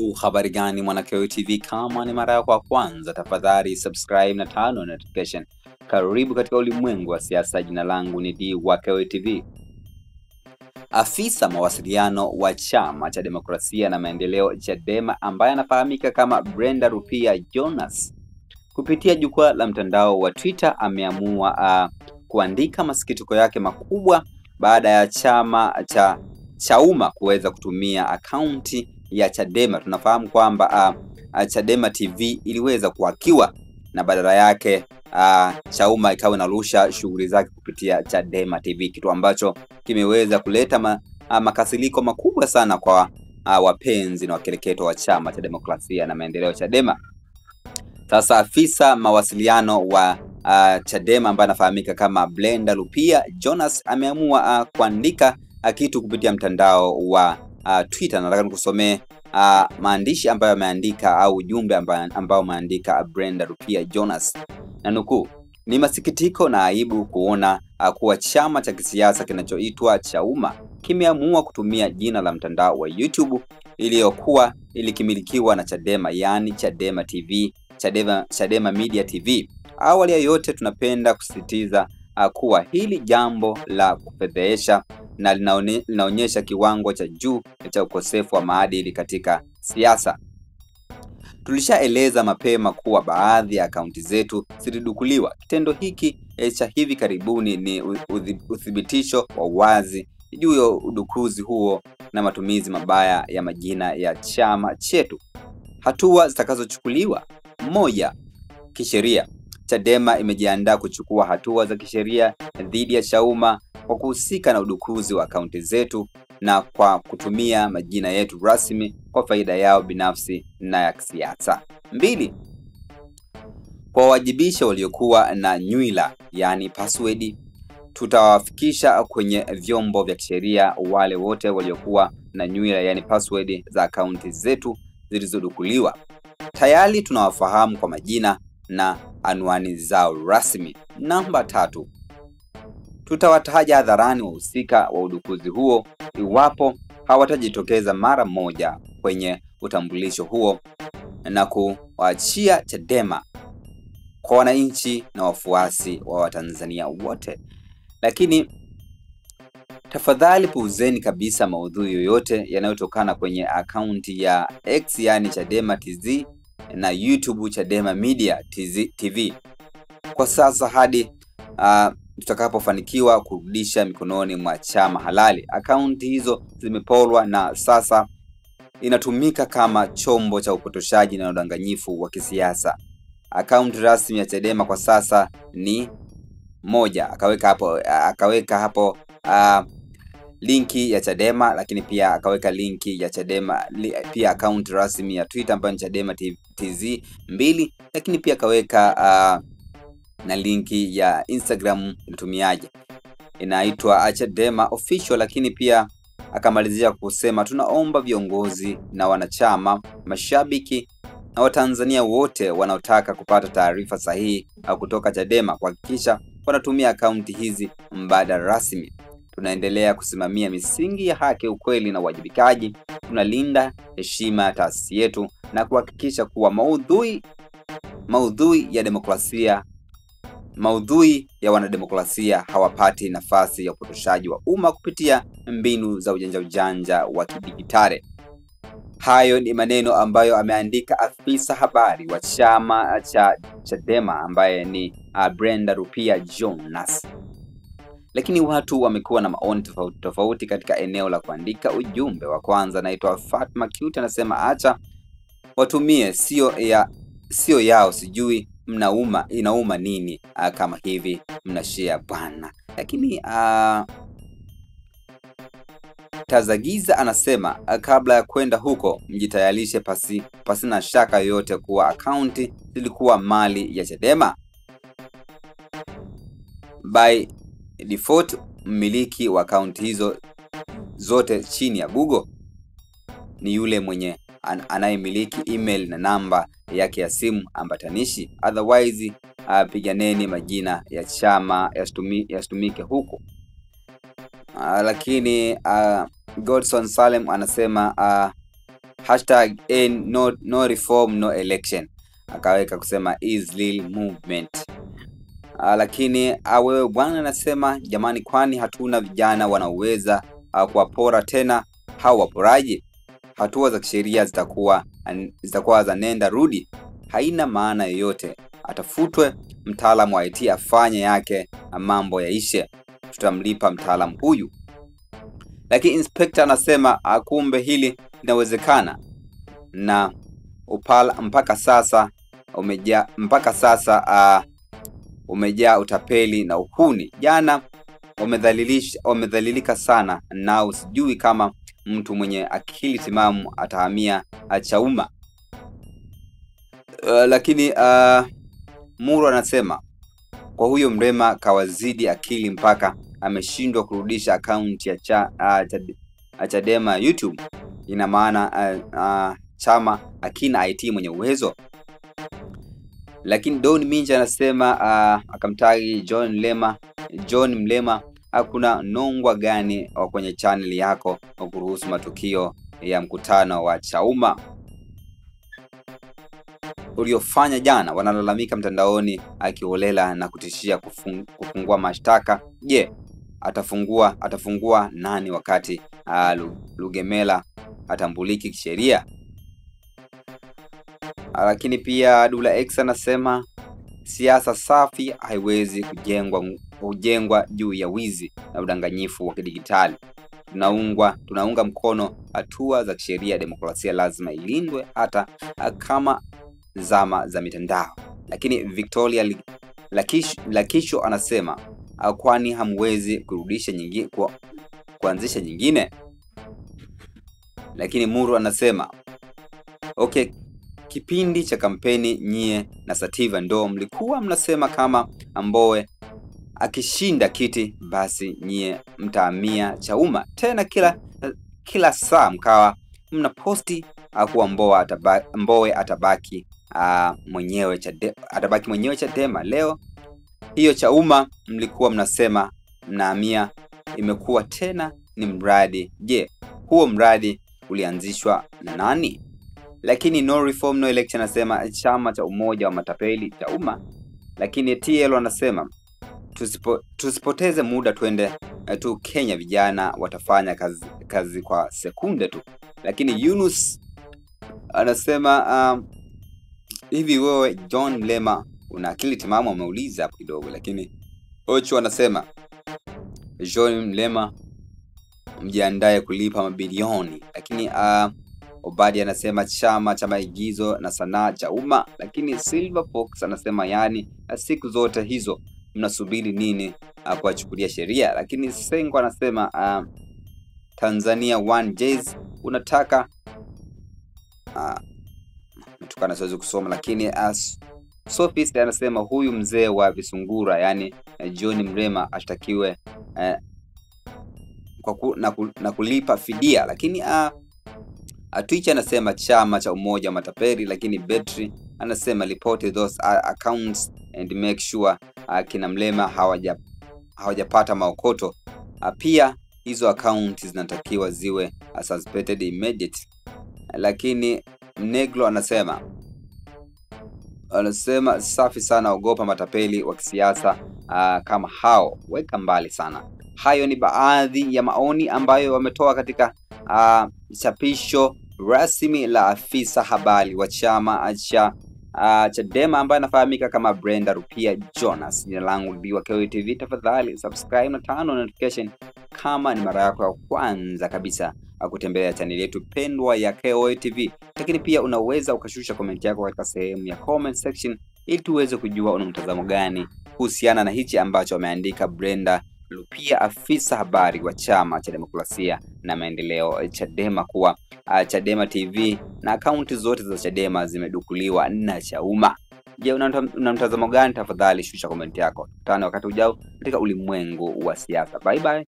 Habari gani Mwanakewe TV? Kama ni mara yako ya kwanza, tafadhali subscribe na turn on notification. Karibu katika ulimwengu wa siasa. Jina langu ni Dwakewe TV. Afisa mawasiliano wa Chama cha Demokrasia na Maendeleo Chadema ambaye anafahamika kama Brenda Rupia Jonas, kupitia jukwaa la mtandao wa Twitter ameamua kuandika masikitiko yake makubwa baada ya chama cha Chauma kuweza kutumia akaunti ya Chadema. Tunafahamu kwamba Chadema TV iliweza kuhakiwa na badala yake Chauma ikawa inarusha shughuli zake kupitia Chadema TV, kitu ambacho kimeweza kuleta makasiliko makubwa sana kwa wapenzi na wakereketo wa Chama cha Demokrasia na Maendeleo Chadema. Sasa afisa mawasiliano wa Chadema ambaye anafahamika kama Brenda Rupia Jonas ameamua kuandika kitu kupitia mtandao wa Twitter. Nataka nikusomee maandishi ambayo ameandika au ujumbe ambao ameandika Brenda Rupia Jonas, na nukuu: "Ni masikitiko na aibu kuona kuwa chama cha kisiasa kinachoitwa Chauma kimeamua kutumia jina la mtandao wa YouTube iliyokuwa ilikimilikiwa na Chadema, yani Chadema TV, Chadema Media TV. Awali ya yote tunapenda kusisitiza kuwa hili jambo la kupedhesha na linaonyesha kiwango cha juu cha ukosefu wa maadili katika siasa. Tulishaeleza mapema kuwa baadhi ya akaunti zetu zilidukuliwa. Kitendo hiki cha hivi karibuni ni uthibitisho wa wazi juu ya udukuzi huo na matumizi mabaya ya majina ya chama chetu. Hatua zitakazochukuliwa: 1. Kisheria. Chadema imejiandaa kuchukua hatua za kisheria dhidi ya Chauma kwa kuhusika na udukuzi wa akaunti zetu na kwa kutumia majina yetu rasmi kwa faida yao binafsi na ya kisiasa. 2. Kwa wajibisha waliokuwa na nywila, yani password, tutawafikisha kwenye vyombo vya kisheria wale wote waliokuwa na nywila, yani password za akaunti zetu zilizodukuliwa. Tayari tunawafahamu kwa majina na anwani zao rasmi. 3. Tutawataja hadharani wahusika wa udukuzi huo iwapo hawatajitokeza mara moja kwenye utambulisho huo na kuachia Chadema kwa wananchi na wafuasi wa Watanzania wote. Lakini tafadhali puuzeni kabisa maudhui yoyote yanayotokana kwenye akaunti ya X, yani Chadema TZ, na YouTube Chadema Media TV. Kwa sasa hadi tutakapofanikiwa kurudisha mikononi mwa chama halali. Akaunti hizo zimepolwa na sasa inatumika kama chombo cha upotoshaji na udanganyifu wa kisiasa. Akaunti rasmi ya Chadema kwa sasa ni 1. Akaweka hapo linki ya Chadema, lakini pia akaweka linki ya Chadema pia akaunti rasmi ya Twitter ambayo ni Chadema TZ. 2, lakini pia akaweka na linki ya Instagram mtumiaji inaitwa Chadema Official, lakini pia akamalizia kusema, tunaomba viongozi na wanachama, mashabiki na Watanzania wote wanaotaka kupata taarifa sahihi kutoka Chadema kuhakikisha wanatumia akaunti hizi mbadala rasmi. Tunaendelea kusimamia misingi ya haki, ukweli na uwajibikaji. Tunalinda heshima ya taasisi yetu na kuhakikisha kuwa maudhui ya wanademokrasia hawapati nafasi ya upotoshaji wa umma kupitia mbinu za ujanja wa kidijitali." Hayo ni maneno ambayo ameandika afisa habari wa chama cha Chadema ambaye ni Brenda Rupia Jonas. Lakini watu wamekuwa na maoni tofauti katika eneo la kuandika ujumbe. Wa kwanza anaitwa Fatma Cute, anasema acha watumie, sio yao, sijui inauma nini kama hivi mnashare bwana. Lakini Tazagiza anasema kabla ya kwenda huko mjitayarishe pasina shaka yoyote kuwa akaunti zilikuwa mali ya Chadema. By default mmiliki wa akaunti hizo zote chini ya Google ni yule mwenye anayemiliki email na namba yake ya simu ambatanishi. Otherwise piganeni majina ya chama yasitumike huko. Lakini Godson Salem anasema no reform no election, akaweka kusema Israel movement. Lakini wewe bwana anasema jamani, kwani hatuna vijana wanaweza kuwapora tena hao waporaji? Hatua za kisheria zitakuwa za nenda rudi, haina maana yoyote. Atafutwe mtaalamu wa IT afanye yake, mambo yaishe, tutamlipa mtaalamu huyu. Lakini inspector anasema kumbe hili linawezekana, na mpaka sasa umejaa utapeli na uhuni. Jana wamedhalilika sana, na usijui kama mtu mwenye akili timamu atahamia Chauma. Lakini Muru anasema kwa huyo Mrema kawazidi akili mpaka ameshindwa kurudisha account ya Chadema YouTube. Ina maana chama akina IT mwenye uwezo. Lakini Don Minja anasema akamtagi John Mlema, hakuna nongwa gani kwenye channel yako kuruhusu matukio ya mkutano wa Chauma uliofanya jana? Wanalalamika mtandaoni akiolela na kutishia kufungua mashtaka. Je, atafungua nani wakati Lugemela atambuliki kisheria? Lakini pia Dula X anasema siasa safi haiwezi kujengwa juu ya wizi na udanganyifu wa kidigitali. Tunaunga mkono hatua za kisheria. Demokrasia lazima ilindwe hata kama zama za mitandao. Lakini Victoria Lakisho anasema kwani hamwezi kurudisha nyingine kuanzisha nyingine? Lakini Muru anasema okay, kipindi cha kampeni nyie na Sativa ndo mlikuwa mnasema kama Mbowe akishinda kiti basi nyie mtahamia Chauma. Tena kila saa mkawa mnaposti kuwa Mbowe atabaki mwenyewe Chadema. Leo hiyo Chauma mlikuwa mnasema mnahamia imekuwa tena ni mradi. Je, huo mradi ulianzishwa na nani? Lakini no reform no election anasema chama cha umoja wa matapeli Chauma. Lakini TL anasema tusipoteze muda, twende tu Kenya, vijana watafanya kazi kwa sekunde tu. Lakini Yunus anasema hivi wewe John Mlema una akili timamu? Ameuliza hapo kidogo. Lakini Ocho anasema John Mlema mjiandae kulipa mabilioni. Lakini Obadi anasema chama cha maigizo na sanaa Chauma. Lakini Silver Fox anasema yani siku zote hizo mnasubiri nini kuachukulia sheria? Lakini Sengo anasema Tanzania One Jazz unataka tukana siwezi kusoma. Lakini Sophist anasema huyu mzee wa visungura yani John Mrema ashtakiwe na kulipa fidia. Lakini Twitch anasema chama cha umoja wa matapeli. Lakini Betri anasema report those accounts and make sure kina Mlema hawajapata maokoto. Pia hizo accounts zinatakiwa ziwe suspended immediate. Lakini Negro anasema safi sana, ogopa matapeli wa kisiasa kama hao, weka mbali sana. Hayo ni baadhi ya maoni ambayo wametoa katika chapisho rasmi la afisa habari wa chama cha Chadema ambaye anafahamika kama Brenda Rupia Jonas. Jina langu ni Wakeo TV. Tafadhali subscribe na turn on notification kama ni mara yako ya kwanza kabisa kutembelea channel yetu pendwa ya Wakeo TV. Lakini pia unaweza ukashusha comment yako katika sehemu ya comment section ili tuweze kujua una mtazamo gani kuhusiana na hichi ambacho ameandika Brenda Rupia, afisa habari wa chama cha demokrasia na maendeleo Chadema, kuwa Chadema TV na akaunti zote za Chadema zimedukuliwa na Chauma. Je, una mtazamo gani? Tafadhali shusha comment yako. Tukutane wakati ujao katika ulimwengu wa siasa. Bye bye.